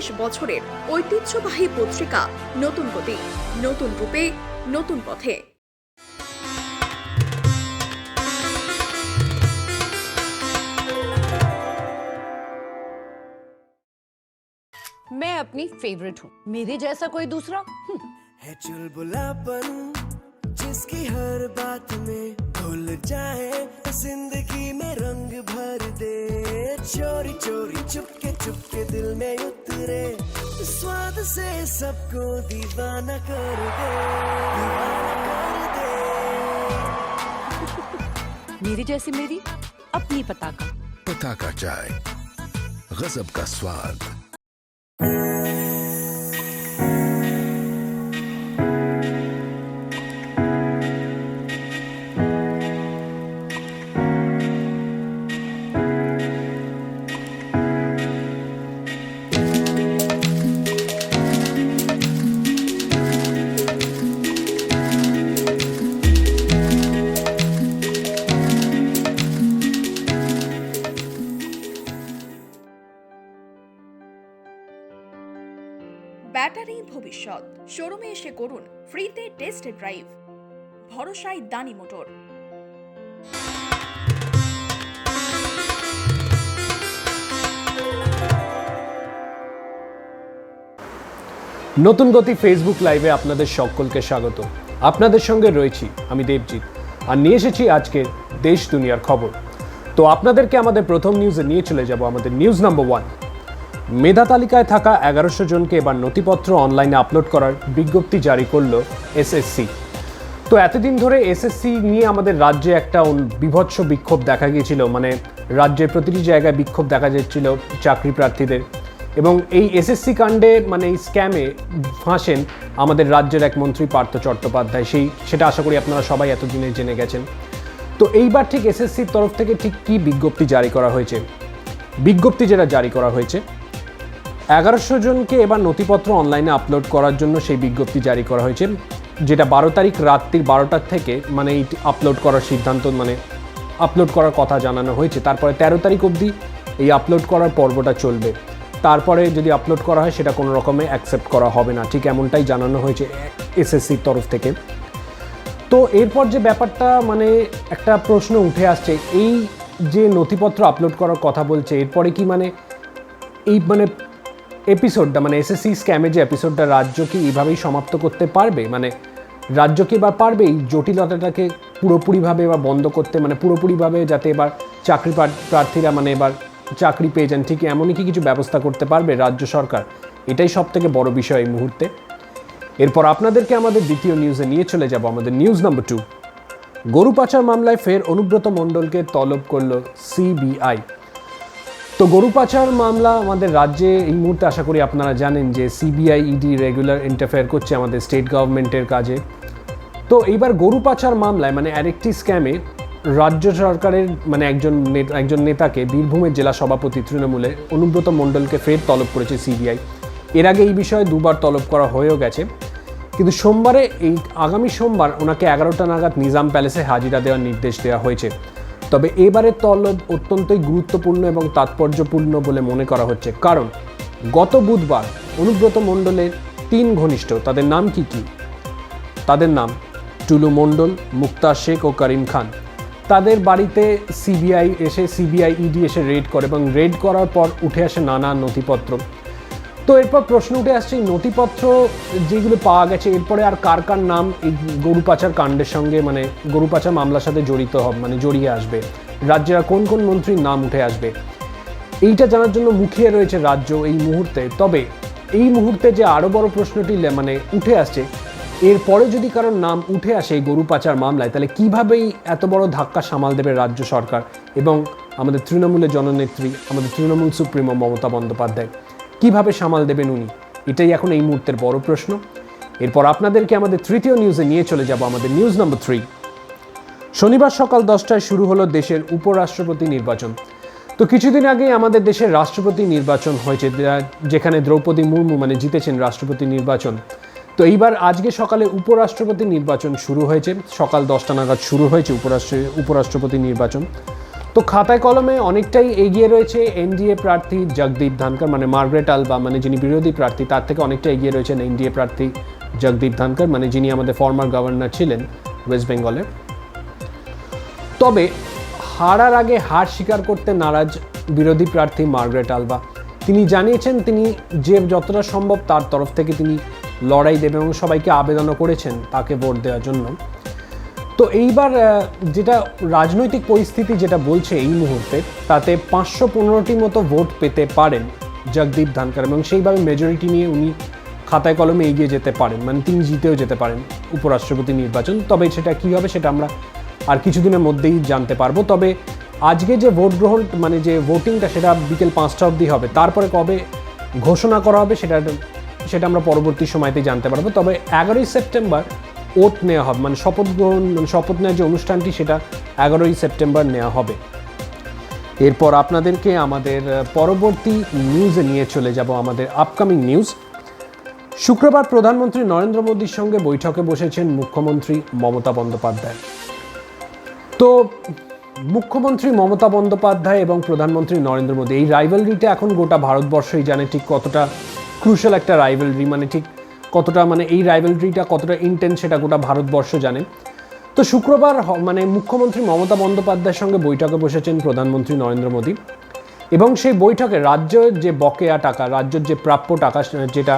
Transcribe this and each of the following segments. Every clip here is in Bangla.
৩৫ বছরের ঐতিহ্যবাহী পত্রিকা নতুন গতি, নতুন রূপে, নতুন পথে। मैं अपनी फेवरेट हूँ, मेरे जैसा कोई दूसरा है चुलबुलापन जिसकी हर बात में घुल जाए, जिंदगी में रंग भर दे, चोरी चोरी चुपके दिल में उतरे, स्वाद से सबको दीवाना कर दे, दीवाना कर दे। मेरी जैसी मेरी अपनी पताका। पताका चाय, गजब का स्वाद। ব্যাটারি ভবিষ্যৎ। শোরুমে এসে করুন ফ্রিতে টেস্ট ড্রাইভ। ভরসায় দানি মোটর। নতুন গতি ফেসবুক লাইভে আপনাদের সকলকে স্বাগত। আপনাদের সঙ্গে রয়েছি আমি দেবজিৎ, আর নিয়ে এসেছি আজকের দেশ দুনিয়ার খবর। তো আপনাদেরকে আমাদের প্রথম নিউজে নিয়ে চলে যাব। আমাদের নিউজ নাম্বার 1, মেধা তালিকায় থাকা 1100 জনকে এবার নথিপত্র অনলাইনে আপলোড করার বিজ্ঞপ্তি জারি করলো এসএসসি। তো এতদিন ধরে এসএসসি নিয়ে আমাদের রাজ্যে একটা বিভৎস বিক্ষোভ দেখা গিয়েছিল, মানে রাজ্যের প্রতিটি জায়গায় বিক্ষোভ দেখা যাচ্ছিল চাকরি প্রার্থীদের, এবং এই এসএসসি কাণ্ডে মানে এই স্ক্যামে ফাঁসেন আমাদের রাজ্যের এক মন্ত্রী পার্থ চট্টোপাধ্যায়। সেটা আশা করি আপনারা সবাই এতদিনে জেনে গেছেন। তো এইবার ঠিক এসএসসির তরফ থেকে ঠিক কী বিজ্ঞপ্তি জারি করা হয়েছে? বিজ্ঞপ্তি যেটা জারি করা হয়েছে, 1100 জনকে এবার নথিপত্র অনলাইনে আপলোড করার জন্য সেই বিজ্ঞপ্তি জারি করা হয়েছে, যেটা 12 তারিখ রাত্রি 12টার থেকে মানে এই আপলোড করার সিদ্ধান্ত, মানে আপলোড করার কথা জানানো হয়েছে। তারপরে 13 তারিখ অবধি এই আপলোড করার পর্বটা চলবে। তারপরে যদি আপলোড করা হয় সেটা কোনো রকমে অ্যাকসেপ্ট করা হবে না, ঠিক এমনটাই জানানো হয়েছে এসএসসির তরফ থেকে। তো এরপর যে ব্যাপারটা মানে একটা প্রশ্ন উঠে আসছে, এই যে নথিপত্র আপলোড করার কথা বলছে, এরপরে কি মানে এই মানে এপিসোডটা মানে এসএসসি স্ক্যামের যে এপিসোডটা রাজ্য কি এইভাবেই সমাপ্ত করতে পারবে? মানে রাজ্য কি এবার পারবে এই জটিলতাটাকে পুরোপুরিভাবে এবার বন্ধ করতে, মানে পুরোপুরিভাবে যাতে এবার চাকরি প্রার্থীরা মানে এবার চাকরি পেয়ে যান, ঠিক এমনই কি কিছু ব্যবস্থা করতে পারবে রাজ্য সরকার? এটাই সব থেকে বড় বিষয় এই মুহূর্তে। এরপর আপনাদেরকে আমাদের দ্বিতীয় নিউজে নিয়ে চলে যাব। আমাদের নিউজ নাম্বার 2, গরু পাচার মামলায় ফের অনুব্রত মণ্ডলকে তলব করল সিবিআই। তো গরু পাচার মামলা আমাদের রাজ্যে এই মুহূর্তে আশা করি আপনারা জানেন যে সিবিআই ইডি রেগুলার ইন্টারফেয়ার করছে আমাদের স্টেট গভর্নমেন্টের কাজে। তো এইবার গরু পাচার মামলায় মানে আরেকটি স্ক্যামে রাজ্য সরকারের মানে একজন নেতাকে, বীরভূমের জেলা সভাপতি তৃণমূলে অনুব্রত মণ্ডলকে ফের তলব করেছে সিবিআই। এর আগে এই বিষয়ে দুবার তলব করা হয়েও গেছে, কিন্তু আগামী সোমবার ওনাকে 11টা নাগাদ নিজাম প্যালেসে হাজিরা দেওয়ার নির্দেশ দেওয়া হয়েছে। তবে এবারের তলব অত্যন্তই গুরুত্বপূর্ণ এবং তাৎপর্যপূর্ণ বলে মনে করা হচ্ছে, কারণ গত বুধবার অনুব্রত মণ্ডলের 3 ঘনিষ্ঠ, তাদের নাম কি? তাদের নাম টুলু মণ্ডল, মুক্তার শেখ ও করিম খান। তাদের বাড়িতে সিবিআই ইডি এসে রেড করে, এবং রেড করার পর উঠে আসে নানা নথিপত্র। তো এরপর প্রশ্ন উঠে আসছে এই নথিপত্র যেগুলো পাওয়া গেছে, এরপরে আর কার কার নাম এই গরু পাচার কাণ্ডের সঙ্গে মানে গরু পাচার মামলার সাথে জড়িয়ে আসবে, রাজ্যের কোন কোন মন্ত্রীর নাম উঠে আসবে, এইটা জানার জন্য মুখিয়ে রয়েছে রাজ্য এই মুহূর্তে। তবে এই মুহূর্তে যে আরও বড় প্রশ্নটি মানে উঠে আসছে, এরপরে যদি কারোর নাম উঠে আসে এই গরু পাচার মামলায়, তাহলে কীভাবেই এত বড় ধাক্কা সামাল দেবে রাজ্য সরকার এবং আমাদের তৃণমূলের জননেত্রী, আমাদের তৃণমূল সুপ্রিমো মমতা বন্দ্যোপাধ্যায় কীভাবে সামাল দেবেন উনি? এটাই এখন এই মুহূর্তের বড় প্রশ্ন। এরপর আপনাদেরকে আমাদের তৃতীয় নিউজে নিয়ে চলে যাব। আমাদের নিউজ নাম্বার 3, শনিবার সকাল 10টায় শুরু হলো দেশের উপরাষ্ট্রপতি নির্বাচন। তো কিছুদিন আগেই আমাদের দেশের রাষ্ট্রপতি নির্বাচন হয়েছে, যেখানে দ্রৌপদী মুর্মু মানে জিতেছেন রাষ্ট্রপতি নির্বাচন। তো এইবার আজকে সকালে উপরাষ্ট্রপতি নির্বাচন শুরু হয়েছে, সকাল 10টা নাগাদ শুরু হয়েছে উপরাষ্ট্রপতি নির্বাচন। তো খাতায় কলমে অনেকটাই এগিয়ে রয়েছে এনডিএ প্রার্থী জগদীপ ধনকর, মানে মার্গারেট আলবা মানে যিনি বিরোধী প্রার্থী, তার থেকে অনেকটা এগিয়ে রয়েছেন এনডিএ প্রার্থী জগদীপ ধনকর, মানে যিনি আমাদের ফর্মার গভর্নর ছিলেন ওয়েস্ট বেঙ্গলের। তবে হারার আগে হার স্বীকার করতে নারাজ বিরোধী প্রার্থী মার্গারেট আলবা। তিনি জানিয়েছেন তিনি যে যতটা সম্ভব তার তরফ থেকে তিনি লড়াই দেবেন এবং সবাইকে আবেদনও করেছেন তাকে ভোট দেওয়ার জন্য। তো এইবার যেটা রাজনৈতিক পরিস্থিতি যেটা বলছে এই মুহূর্তে, তাতে 515টি মতো ভোট পেতে পারেন জগদীপ ধনকর এবং সেইভাবে মেজরিটি নিয়ে উনি খাতায় কলমে এগিয়ে যেতে পারেন, মানে তিনি জিতেও যেতে পারেন উপরাষ্ট্রপতি নির্বাচন। তবে সেটা কী হবে সেটা আমরা আর কিছুদিনের মধ্যেই জানতে পারবো। তবে আজকে যে ভোট গ্রহণ মানে যে ভোটিংটা সেটা বিকেল 5টা অবধি হবে, তারপরে কবে ঘোষণা করা হবে সেটা আমরা পরবর্তী সময়তে জানতে পারবো। তবে 11ই সেপ্টেম্বর ওট নেওয়া হবে, মানে শপথ গ্রহণ মানে শপথ নেওয়ার যে অনুষ্ঠানটি সেটা 11ই সেপ্টেম্বর নেওয়া হবে। এরপর আপনাদেরকে আমাদের পরবর্তী নিউজে নিয়ে চলে যাব, আমাদের আপকামিং নিউজ। শুক্রবার প্রধানমন্ত্রী নরেন্দ্র মোদীর সঙ্গে বৈঠকে বসেছেন মুখ্যমন্ত্রী মমতা বন্দ্যোপাধ্যায়। তো মুখ্যমন্ত্রী মমতা বন্দ্যোপাধ্যায় এবং প্রধানমন্ত্রী নরেন্দ্র মোদী, এই রাইভালরিটা এখন গোটা ভারতবর্ষই জানে ঠিক কতটা ক্রুশাল একটা রাইভালরি, মানে ঠিক কতটা মানে এই রাইভালরিটা কতটা ইন্টেন্স সেটা গোটা ভারতবর্ষ জানে। তো শুক্রবার মানে মুখ্যমন্ত্রী মমতা বন্দ্যোপাধ্যায়ের সঙ্গে বৈঠকে বসেছেন প্রধানমন্ত্রী নরেন্দ্র মোদী এবং সেই বৈঠকে রাজ্যের যে বকেয়া টাকা, রাজ্যের যে প্রাপ্য টাকা, যেটা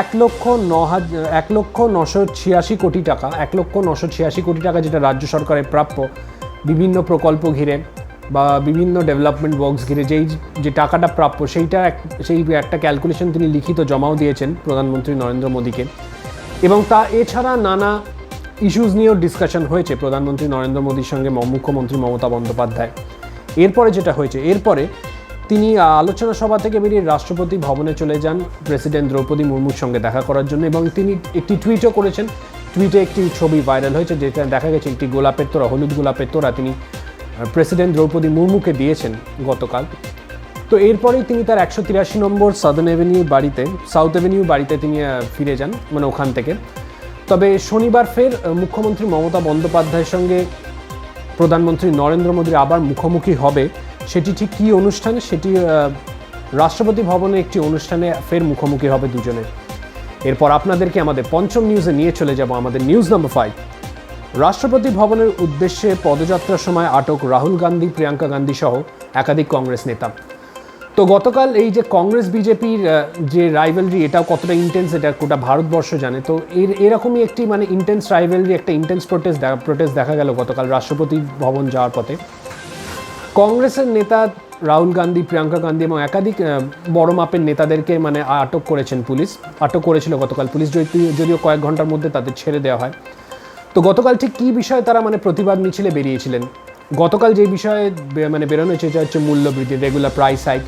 1,09,86 কোটি টাকা, 1,09,86 কোটি টাকা যেটা রাজ্য সরকারের প্রাপ্য বিভিন্ন প্রকল্প ঘিরে বা বিভিন্ন ডেভেলপমেন্ট ওয়ার্কস ঘিরে যে টাকাটা প্রাপ্য সেই একটা ক্যালকুলেশন তিনি লিখিত জমাও দিয়েছেন প্রধানমন্ত্রী নরেন্দ্র মোদীকে। এবং এছাড়া নানা ইস্যুস নিয়েও ডিসকাশন হয়েছে প্রধানমন্ত্রী নরেন্দ্র মোদীর সঙ্গে মুখ্যমন্ত্রী মমতা বন্দ্যোপাধ্যায়। এরপরে যেটা হয়েছে, এরপরে তিনি আলোচনা সভা থেকে বেরিয়ে রাষ্ট্রপতি ভবনে চলে যান প্রেসিডেন্ট দ্রৌপদী মুর্মুর সঙ্গে দেখা করার জন্য এবং তিনি একটি টুইটও করেছেন। টুইটে একটি ছবি ভাইরাল হয়েছে যেটা দেখা গেছে একটি গোলাপের তোড়া, হলুদ গোলাপের তোড়া তিনি প্রেসিডেন্ট দ্রৌপদী মুর্মুকে দিয়েছেন গতকাল। তো এরপরেই তিনি তার 183 নম্বর সাউথ অ্যাভিনিউ বাড়িতে তিনি ফিরে যান, মানে ওখান থেকে। তবে শনিবার ফের মুখ্যমন্ত্রী মমতা বন্দ্যোপাধ্যায়ের সঙ্গে প্রধানমন্ত্রী নরেন্দ্র মোদীর আবার মুখোমুখি হবে, সেটি ঠিক কী অনুষ্ঠান, সেটি রাষ্ট্রপতি ভবনে একটি অনুষ্ঠানে ফের মুখোমুখি হবে দুজনে। এরপর আপনাদেরকে আমাদের পঞ্চম নিউজে নিয়ে চলে যাব, আমাদের নিউজ নাম্বার 5। রাষ্ট্রপতি ভবনের উদ্দেশ্যে পদযাত্রার সময় আটক রাহুল গান্ধী, প্রিয়াঙ্কা গান্ধী সহ একাধিক কংগ্রেস নেতা। তো গতকাল এই যে কংগ্রেস বিজেপির যে রাইভালরি, এটাও কতটা ইন্টেন্স এটা গোটা ভারতবর্ষ জানে। তো এরকমই একটি মানে ইন্টেন্স রাইভালরি, একটা ইন্টেন্স প্রোটেস্ট দেখা গেল গতকাল রাষ্ট্রপতি ভবন যাওয়ার পথে। কংগ্রেসের নেতা রাহুল গান্ধী, প্রিয়াঙ্কা গান্ধী এবং একাধিক বড় মাপের নেতাদেরকে মানে আটক করেছিল গতকাল পুলিশ, যদিও কয়েক ঘন্টার মধ্যে তাদের ছেড়ে দেওয়া হয়। তো গতকাল ঠিক কী বিষয়ে তারা মানে প্রতিবাদ মিছিলে বেরিয়েছিলেন, গতকাল যে বিষয়ে মানে বেরোনো হয়েছে সেটা হচ্ছে মূল্যবৃদ্ধি, রেগুলার প্রাইস হাইক,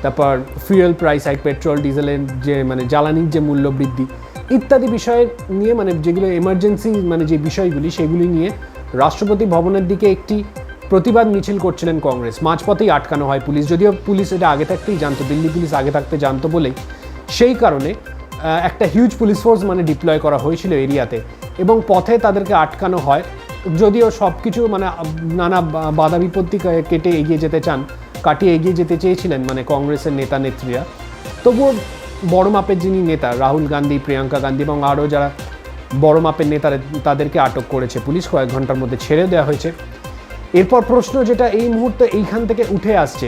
তারপর ফুয়েল প্রাইস হাইক, পেট্রোল ডিজেলের যে মানে জ্বালানির যে মূল্যবৃদ্ধি ইত্যাদি বিষয়ে নিয়ে, মানে যেগুলো এমার্জেন্সি মানে যে বিষয়গুলি সেগুলি নিয়ে রাষ্ট্রপতি ভবনের দিকে একটি প্রতিবাদ মিছিল করছিলেন কংগ্রেস। মাঝপথেই আটকানো হয় পুলিশ, যদিও পুলিশ এটা আগে থাকতেই জানতো, দিল্লি পুলিশ আগে থাকতে জানতো বলেই সেই কারণে একটা হিউজ পুলিশ ফোর্স মানে ডিপ্লয় করা হয়েছিল এরিয়াতে এবং পথে তাদেরকে আটকানো হয়। যদিও সব কিছু মানে নানা বাধা বিপত্তি কাটিয়ে এগিয়ে যেতে চেয়েছিলেন মানে কংগ্রেসের নেতা নেত্রীরা, তবুও বড় মাপের যিনি নেতা রাহুল গান্ধী, প্রিয়াঙ্কা গান্ধী এবং আরও যারা বড় মাপের নেতারা তাদেরকে আটক করেছে পুলিশ, কয়েক ঘন্টার মধ্যে ছেড়ে দেওয়া হয়েছে। এরপর প্রশ্ন যেটা এই মুহূর্তে এইখান থেকে উঠে আসছে,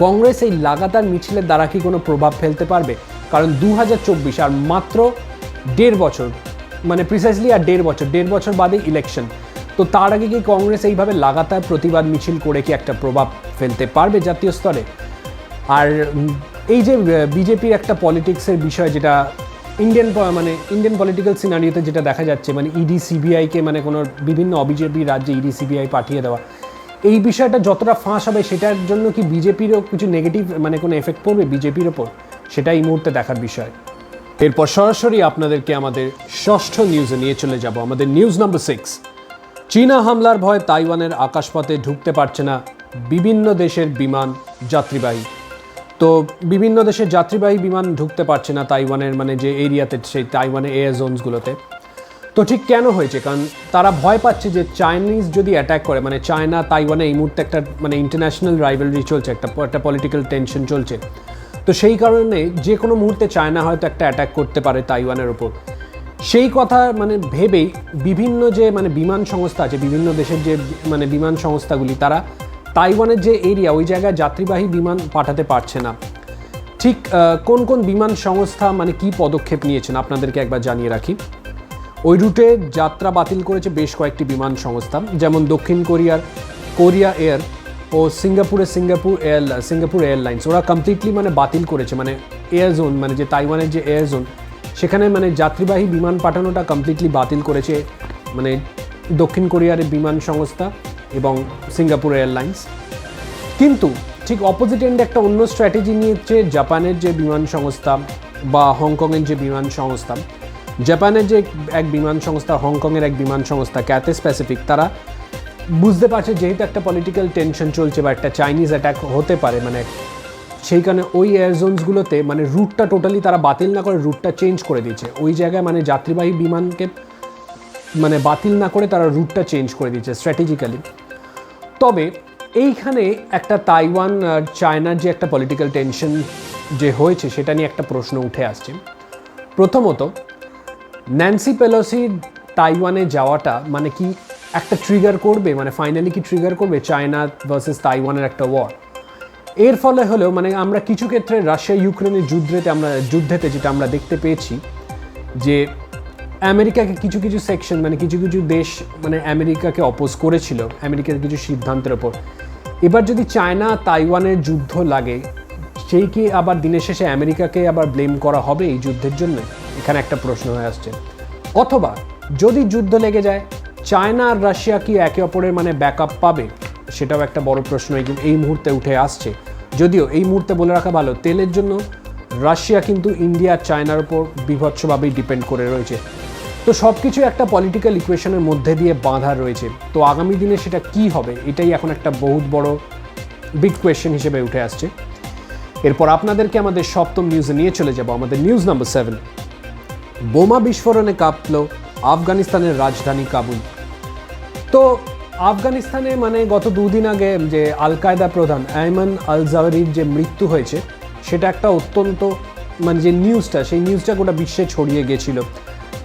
কংগ্রেস এই লাগাতার মিছিলের দ্বারা কি কোনো প্রভাব ফেলতে পারবে? কারণ 2024 আর মাত্র 1.5 বছর, মানে প্রিসাইসলি আর 1.5 বছর বাদে ইলেকশন। তো তার আগে কি কংগ্রেস এইভাবে লাগাতার প্রতিবাদ মিছিল করে কি একটা প্রভাব ফেলতে পারবে জাতীয় স্তরে? আর এই যে বিজেপির একটা পলিটিক্সের বিষয়, যেটা ইন্ডিয়ান পলিটিক্যাল সিনারিওতে যেটা দেখা যাচ্ছে, মানে ইডি সিবিআইকে মানে কোনো বিভিন্ন অবিজেপি রাজ্যে ইডি সিবিআই পাঠিয়ে দেওয়া, এই বিষয়টা যতটা ফাঁস হবে সেটার জন্য কি বিজেপিরও কিছু নেগেটিভ মানে কোনো এফেক্ট পড়বে বিজেপির ওপর, সেটা এই মুহূর্তে দেখার বিষয়। এরপর সরাসরি আপনাদেরকে আমাদের ষষ্ঠ নিউজে নিয়ে চলে যাব, আমাদের নিউজ নাম্বার 6। চীনা হামলার ভয়ে তাইওয়ানের আকাশপথে ঢুকতে পারছে না বিভিন্ন দেশের বিমান যাত্রীবাহী। তো বিভিন্ন দেশের যাত্রীবাহী বিমান ঢুকতে পারছে না তাইওয়ানের মানে যে এরিয়াতে, সেই তাইওয়ানের এয়ার জোনসগুলোতে। তো ঠিক কেন হয়েছে? কারণ তারা ভয় পাচ্ছে যে চাইনিজ যদি অ্যাটাক করে, মানে চায়না তাইওয়ানে এই মুহূর্তে একটা মানে ইন্টারন্যাশনাল রাইভালরি চলছে, একটা পলিটিক্যাল টেনশন চলছে। তো সেই কারণে যে কোনো মুহূর্তে চায়না হয়তো একটা অ্যাটাক করতে পারে তাইওয়ানের ওপর। সেই কথা মানে ভেবেই বিভিন্ন যে মানে বিমান সংস্থা আছে, বিভিন্ন দেশের যে মানে বিমান সংস্থাগুলি, তারা তাইওয়ানের যে এরিয়া ওই জায়গায় যাত্রীবাহী বিমান পাঠাতে পারছে না। ঠিক কোন কোন বিমান সংস্থা মানে কি পদক্ষেপ নিয়েছেন আপনাদেরকে একবার জানিয়ে রাখি। ওই রুটে যাত্রা বাতিল করেছে বেশ কয়েকটি বিমান সংস্থা, যেমন দক্ষিণ কোরিয়া এয়ার ও সিঙ্গাপুর এয়ারলাইন্স। ওরা কমপ্লিটলি মানে বাতিল করেছে, মানে এয়ার জোন মানে যে তাইওয়ানের যে এয়ার জোন সেখানে মানে যাত্রীবাহী বিমান পাঠানোটা কমপ্লিটলি বাতিল করেছে মানে দক্ষিণ কোরিয়ার বিমান সংস্থা এবং সিঙ্গাপুর এয়ারলাইন্স। কিন্তু ঠিক অপোজিট এন্ডে একটা অন্য স্ট্র্যাটেজি নিয়েছে জাপানের যে বিমান সংস্থা বা হংকংয়ের যে বিমান সংস্থা। জাপানের যে এক বিমান সংস্থা, হংকংয়ের এক বিমান সংস্থা ক্যাথে প্যাসিফিক, তারা বুঝতে পারছে যেহেতু একটা পলিটিক্যাল টেনশন চলছে বা একটা চাইনিজ অ্যাটাক হতে পারে, মানে সেই কারণে ওই এয়ার জোনসগুলোতে মানে রুটটা টোটালি তারা বাতিল না করে রুটটা চেঞ্জ করে দিয়েছে। ওই জায়গায় মানে যাত্রীবাহী বিমানকে মানে বাতিল না করে তারা রুটটা চেঞ্জ করে দিয়েছে স্ট্র্যাটেজিক্যালি। তবে এইখানে একটা তাইওয়ান আর চায়নার যে একটা পলিটিক্যাল টেনশন যে হয়েছে সেটা নিয়ে একটা প্রশ্ন উঠে আসছে। প্রথমত, ন্যান্সি পেলোসির তাইওয়ানে যাওয়াটা মানে কি একটা ট্রিগার করবে, মানে ফাইনালি কি ট্রিগার করবে চায়না ভার্সেস তাইওয়ানের একটা ওয়ার? এর ফলে হলেও মানে আমরা কিছু ক্ষেত্রে রাশিয়া ইউক্রেনের যুদ্ধেতে যেটা আমরা দেখতে পেয়েছি যে আমেরিকাকে কিছু কিছু সেকশন মানে কিছু কিছু দেশ মানে আমেরিকাকে অপোজ করেছিল আমেরিকার কিছু সিদ্ধান্তের ওপর। এবার যদি চায়না তাইওয়ানের যুদ্ধ লাগে, সেই কি আবার দিনের শেষে আমেরিকাকে আবার ব্লেম করা হবে এই যুদ্ধের জন্য? এখানে একটা প্রশ্ন হয়ে আসছে। অথবা যদি যুদ্ধ লেগে যায়, চায়না আর রাশিয়া কি একে অপরের মানে ব্যাকআপ পাবে? সেটাও একটা বড় প্রশ্ন এই মুহূর্তে উঠে আসছে। যদিও এই মুহূর্তে বলে রাখা ভালো, তেলের জন্য রাশিয়া কিন্তু ইন্ডিয়া আর চায়নার উপর বিভৎসভাবেই ডিপেন্ড করে রয়েছে। তো সব কিছু একটা পলিটিক্যাল ইকুয়েশনের মধ্যে দিয়ে বাঁধা রয়েছে। তো আগামী দিনে সেটা কি হবে, এটাই এখন একটা বহুত বড় বিগ কোয়েশ্চেন হিসেবে উঠে আসছে। এরপর আপনাদেরকে আমাদের সপ্তম নিউজে নিয়ে চলে যাব। আমাদের নিউজ নাম্বার 7, বোমা বিস্ফোরণে কাঁপল আফগানিস্তানের রাজধানী কাবুল। তো আফগানিস্তানে মানে গত দুদিন আগে যে আল কায়দা প্রধান আয়মান আল জাওয়ারির যে মৃত্যু হয়েছে, সেটা একটা অত্যন্ত মানে যে নিউজটা, সেই নিউজটা গোটা বিশ্বে ছড়িয়ে গেছিল।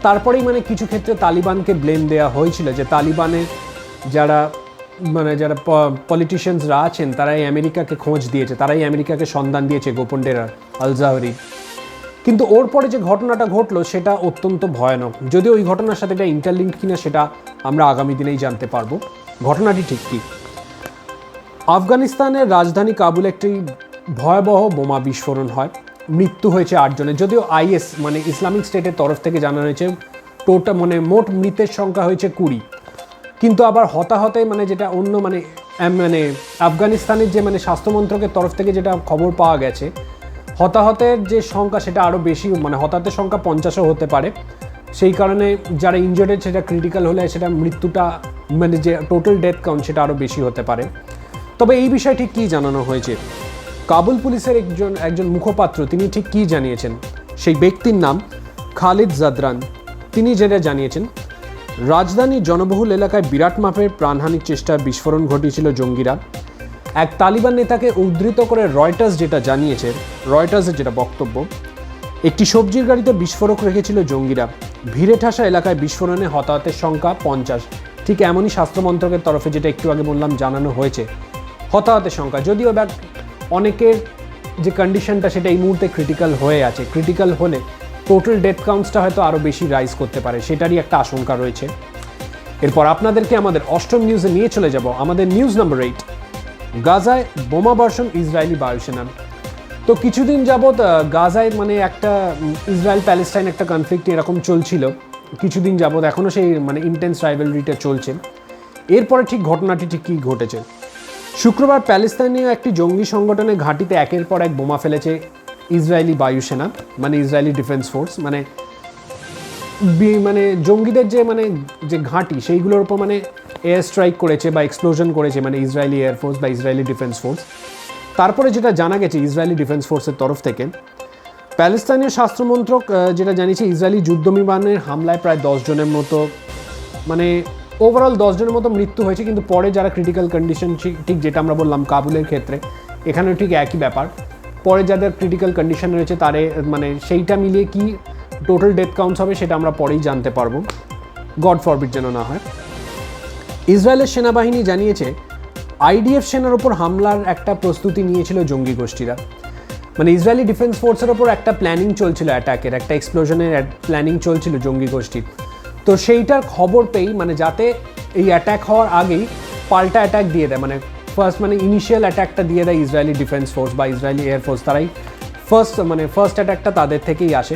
তারপরেই মানে কিছু ক্ষেত্রে তালিবানকে ব্লেম দেওয়া হয়েছিল যে তালিবানের যারা পলিটিশিয়ানসরা আছেন তারাই আমেরিকাকে খোঁজ দিয়েছে, তারাই আমেরিকাকে সন্ধান দিয়েছে গোপন ডেরার আল জাওয়ারি। কিন্তু ওর পরে যে ঘটনাটা ঘটলো সেটা অত্যন্ত ভয়ানক। যদিও ওই ঘটনার সাথে এটা ইন্টারলিঙ্ক কিনা সেটা আমরা আগামী দিনেই জানতে পারবো। ঘটনাটি ঠিক কী? আফগানিস্তানের রাজধানী কাবুলে একটি ভয়াবহ বোমা বিস্ফোরণ হয়, মৃত্যু হয়েছে 8 জনের। যদিও আইএস মানে ইসলামিক স্টেটের তরফ থেকে জানানো হয়েছে মোট মৃতের সংখ্যা হয়েছে 20। কিন্তু আবার হতাহতে মানে যেটা অন্য মানে আফগানিস্তানের যে মানে স্বাস্থ্য মন্ত্রকের তরফ থেকে যেটা খবর পাওয়া গেছে, হতাহতের যে সংখ্যা সেটা আরও বেশি, মানে হতাহতের সংখ্যা 50ও হতে পারে। সেই কারণে যারা ইনজুর্ড সেটা ক্রিটিক্যাল হলে সেটা মৃত্যুটা মানে যে টোটাল ডেথ কাউন্ট সেটা আরও বেশি হতে পারে। তবে এই বিষয়টি কী জানানো হয়েছে, কাবুল পুলিশের একজন মুখপাত্র তিনি ঠিক কী জানিয়েছেন, সেই ব্যক্তির নাম খালিদ জাদরান। তিনি যেটা জানিয়েছেন, রাজধানীর জনবহুল এলাকায় বিরাট মাপের প্রাণহানির চেষ্টার বিস্ফোরণ ঘটিয়েছিল জঙ্গিরা। এক তালিবান নেতাকে উদ্ধৃত করে রয়টার্স যেটা জানিয়েছে, রয়টার্সের যেটা বক্তব্য, একটি সবজির গাড়িতে বিস্ফোরক রেখেছিল জঙ্গিরা। ভিড়ে ঠাসা এলাকায় বিস্ফোরণে হতাহতের সংখ্যা 50। ঠিক এমনই স্বাস্থ্য মন্ত্রকের তরফে যেটা একটু আগে বললাম জানানো হয়েছে হতাহতের সংখ্যা। যদিও অনেকের যে কন্ডিশনটা সেটা এই মুহূর্তে ক্রিটিক্যাল হয়ে আছে, ক্রিটিক্যাল হলে টোটাল ডেথ কাউন্টসটা হয়তো আরও বেশি রাইজ করতে পারে, সেটারই একটা আশঙ্কা রয়েছে। এরপর আপনাদেরকে আমাদের অষ্টম নিউজে নিয়ে চলে যাব। আমাদের নিউজ নাম্বার 8, গাজায় বোমা বর্ষণ ইসরায়েলি বায়ুসেনা। তো কিছুদিন যাবৎ গাজায় মানে একটা ইসরায়েল প্যালেস্টাইন একটা কনফ্লিক্ট এরকম চলছিল কিছুদিন যাবৎ, এখনও সেই মানে ইন্টেন্স রাইভালরিটা চলছে। এরপরে ঠিক ঘটনাটি ঠিক কী ঘটেছে, শুক্রবার প্যালেস্তাইনীয় একটি জঙ্গি সংগঠনের ঘাঁটিতে একের পর এক বোমা ফেলেছে ইসরায়েলি বায়ুসেনা, মানে ইসরায়েলি ডিফেন্স ফোর্স। মানে জঙ্গিদের যে ঘাঁটি সেইগুলোর উপর মানে এয়ার স্ট্রাইক করেছে বা এক্সপ্লোশন করেছে মানে ইসরায়েলি এয়ারফোর্স বা ইসরায়েলি ডিফেন্স ফোর্স। তারপরে যেটা জানা গেছে ইসরায়েলি ডিফেন্স ফোর্সের তরফ থেকে, প্যালেস্তাইনের স্বাস্থ্যমন্ত্রক যেটা জানিয়েছে, ইসরায়েলি যুদ্ধ বিমানের হামলায় প্রায় 10 জনের মতো, মানে ওভারঅল 10 জনের মতো মৃত্যু হয়েছে, কিন্তু পরে যারা ক্রিটিক্যাল কন্ডিশন, ঠিক যেটা আমরা বললাম কাবুলের ক্ষেত্রে, এখানেও ঠিক একই ব্যাপার। পরে যাদের ক্রিটিক্যাল কন্ডিশন রয়েছে তারে মানে সেইটা মিলিয়ে কি টোটাল ডেথ কাউন্টস হবে সেটা আমরা পরেই জানতে পারবো, গড ফরবিড যেন না হয়। ইসরায়েলের সেনাবাহিনী জানিয়েছে আইডিএফ সেনার ওপর হামলার একটা প্রস্তুতি নিয়েছিল জঙ্গি গোষ্ঠীরা। মানে ইসরায়েলি ডিফেন্স ফোর্সের ওপর একটা প্ল্যানিং চলছিল, অ্যাটাকের একটা এক্সপ্লোশনের প্ল্যানিং চলছিল জঙ্গি গোষ্ঠীর। তো সেইটার খবর পেয়েই, মানে যাতে এই অ্যাটাক হওয়ার আগেই পাল্টা অ্যাটাক দিয়ে দেয়, মানে ফার্স্ট মানে ইনিশিয়াল অ্যাটাকটা দিয়ে দেয় ইসরায়েলি ডিফেন্স ফোর্স বা ইসরায়েলি এয়ারফোর্স, তারাই ফার্স্ট অ্যাটাকটা তাদের থেকেই আসে।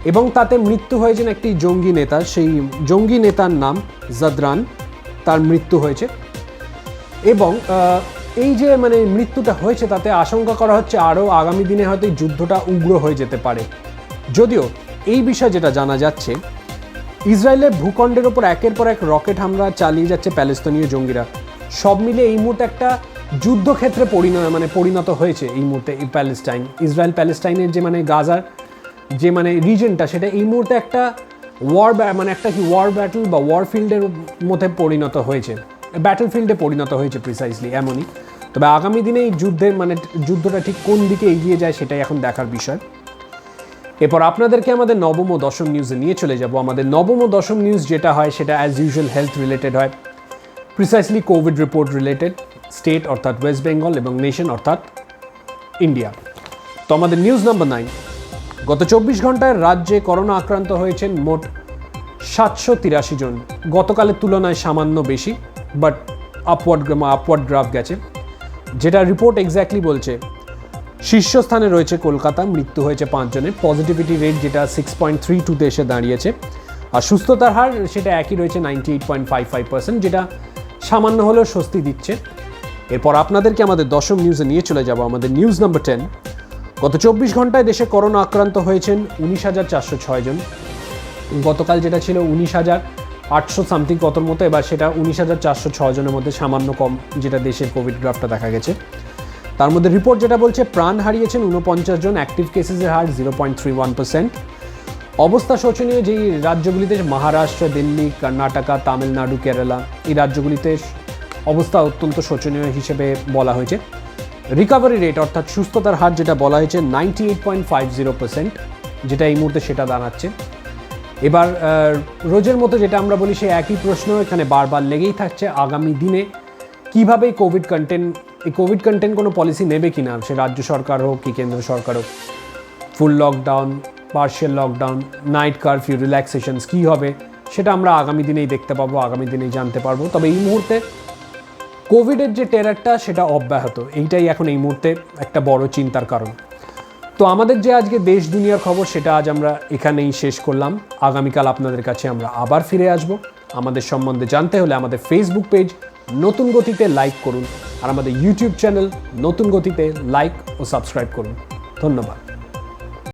এবং তাতে মৃত্যু হয়েছেন একটি জঙ্গি নেতা, সেই জঙ্গি নেতার নাম জাদরান, তার মৃত্যু হয়েছে। এবং এই যে মানে মৃত্যুটা হয়েছে তাতে আশঙ্কা করা হচ্ছে আরও আগামী দিনে হয়তো এই যুদ্ধটা উগ্র হয়ে যেতে পারে। যদিও এই বিষয়ে যেটা জানা যাচ্ছে, ইসরায়েলের ভূখণ্ডের ওপর একের পর এক রকেট হামলা চালিয়ে যাচ্ছে প্যালেস্তানীয় জঙ্গিরা। সব মিলে এই মুহূর্তে একটা যুদ্ধক্ষেত্রে পরিণত হয়েছে এই মুহূর্তে এই ইসরায়েল প্যালেস্টাইনের যে মানে গাজার যে মানে রিজনটা, সেটা এই মুহূর্তে একটা ওয়ার ব্যাটল বা ওয়ার ফিল্ডের মধ্যে পরিণত হয়েছে, ব্যাটলফিল্ডে পরিণত হয়েছে প্রিসাইসলি এমনই। তবে আগামী দিনে এই যুদ্ধটা ঠিক কোন দিকে এগিয়ে যায় সেটাই এখন দেখার বিষয়। এরপর আপনাদেরকে আমাদের নবম ও দশম নিউজে নিয়ে চলে যাব। আমাদের নবম ও দশম নিউজ যেটা হয় সেটা অ্যাজ ইউজুয়াল হেলথ রিলেটেড হয়, precisely Covid report related, state অর্থাৎ ওয়েস্ট বেঙ্গল এবং নেশন অর্থাৎ ইন্ডিয়া। তো আমাদের নিউজ নাম্বার 9, গত 24 ঘন্টায় রাজ্যে করোনা আক্রান্ত হয়েছেন মোট 783 জন, গতকালের তুলনায় সামান্য বেশি, বাট আপওয়ার্ড গ্রাফ গেছে। যেটা রিপোর্ট এক্স্যাক্টলি বলছে, শীর্ষস্থানে রয়েছে কলকাতা, মৃত্যু হয়েছে 5 জনের, পজিটিভিটি রেট যেটা 6.32-তে এসে দাঁড়িয়েছে, আর সুস্থতার হার সেটা একই রয়েছে 98.55%, যেটা সামান্য হলেও স্বস্তি দিচ্ছে। এরপর আপনাদেরকে আমাদের দশম নিউজে নিয়ে চলে যাব। আমাদের নিউজ নাম্বার 10, গত 24 ঘন্টায় দেশে করোনা আক্রান্ত হয়েছেন 19,406 জন, গতকাল যেটা ছিল 19,800 সামথিং কতর মতো, এবার সেটা 19,406 জনের মধ্যে সামান্য কম, যেটা দেশের কোভিড গ্রাফটা দেখা গেছে। তার মধ্যে রিপোর্ট যেটা বলছে প্রাণ হারিয়েছেন 49 জন, অ্যাক্টিভ কেসেসের হার 0.31%। অবস্থা শোচনীয় যেই রাজ্যগুলিতে, মহারাষ্ট্র, দিল্লি, কর্ণাটকা, তামিলনাড়ু, কেরালা, এই রাজ্যগুলিতে অবস্থা অত্যন্ত শোচনীয় হিসেবে বলা হয়েছে। রিকভারি রেট অর্থাৎ সুস্থতার হার যেটা বলা হয়েছে 98.50%, যেটা এই মুহূর্তে সেটা দাঁড়াচ্ছে। এবার রোজের মতো যেটা আমরা বলি সেই একই প্রশ্ন এখানে বারবার লেগেই থাকছে, আগামী দিনে কীভাবে এই কোভিড কন্টেন্ট কোনো পলিসি নেবে কিনা, সে রাজ্য সরকার হোক কি কেন্দ্র সরকার হোক, full lockdown, partial lockdown, night curfew, relaxations কী হবে সেটা আমরা আগামী দিনেই দেখতে পাবো, আগামী দিনেই জানতে পারবো। তবে এই মুহূর্তে কোভিডের যে টেরারটা সেটা অব্যাহত, এইটাই এখন এই মুহূর্তে একটা বড় চিন্তার কারণ। তো আমাদের যে আজকে দেশ দুনিয়ার খবর সেটা আজ আমরা এখানেই শেষ করলাম। আগামীকাল আপনাদের কাছে আমরা আবার ফিরে আসব। আমাদের সম্বন্ধে জানতে হলে আমাদের ফেসবুক পেজ নতুন গতিতে লাইক করুন, আর আমাদের ইউটিউব চ্যানেল নতুন গতিতে লাইক ও সাবস্ক্রাইব করুন। ধন্যবাদ।